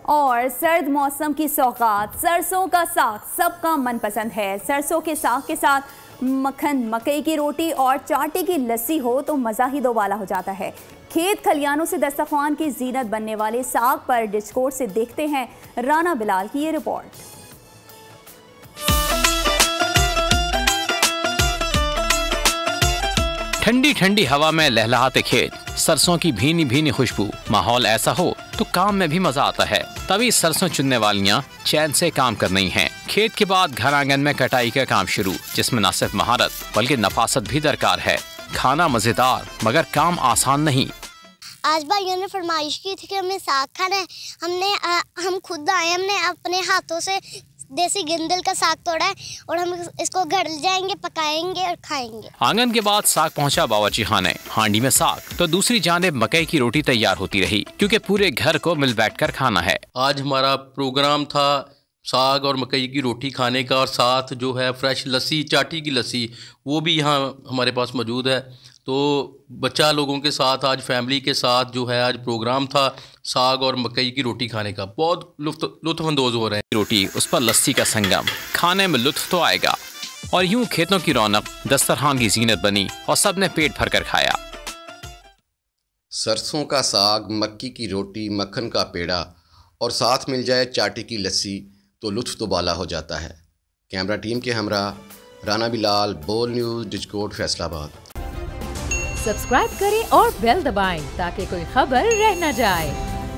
और सर्द मौसम की सौगात सरसों का साग सबका मनपसंद है। सरसों के साग के साथ मक्खन, मकई की रोटी और चाटे की लस्सी हो तो मज़ा ही दोबाला हो जाता है। खेत खलियानों से दस्तरखान की जीनत बनने वाले साग पर डिस्कोर्ट से देखते हैं राना बिलाल की ये रिपोर्ट। ठंडी ठंडी हवा में लहलहाते खेत, सरसों की भीनी भीनी खुशबू, माहौल ऐसा हो तो काम में भी मजा आता है। तभी सरसों चुनने वालियां चैन से काम कर रही हैं। खेत के बाद घर आंगन में कटाई का काम शुरू, जिसमें न सिर्फ महारत बल्कि नफासत भी दरकार है। खाना मजेदार मगर काम आसान नहीं। आज भाइयों ने फरमाइश की थी कि हमें साग खाना है। हम खुद आए, हमने अपने हाथों से देसी गिंदल का साग तोड़ा है और हम इसको घर ले जाएंगे, पकाएंगे और खाएंगे। आंगन के बाद साग पहुंचा बावर्ची खाने। हांडी में साग तो दूसरी जानिब मकई की रोटी तैयार होती रही, क्योंकि पूरे घर को मिल बैठकर खाना है। आज हमारा प्रोग्राम था साग और मकई की रोटी खाने का, और साथ जो है फ्रेश लस्सी, चाटी की लस्सी, वो भी यहाँ हमारे पास मौजूद है। तो बच्चा लोगों के साथ आज फैमिली के साथ जो है आज प्रोग्राम था साग और मकई की रोटी खाने का। बहुत लुत्फानंदोज हो रहे हैं। रोटी उस पर लस्सी का संगम, खाने में लुत्फ तो आएगा। और यूं खेतों की रौनक दस्तरखान की जीनत बनी और सबने पेट भर कर खाया। सरसों का साग, मक्की की रोटी, मक्खन का पेड़ा और साथ मिल जाए चाटी की लस्सी तो लुत्फ तो बाला हो जाता है। कैमरा टीम के हमरा राना बिलाल, बोल न्यूज़, डिस्कोर्ट, फैसलाबाद। सब्सक्राइब करें और बेल दबाएं ताकि कोई खबर रह न जाए।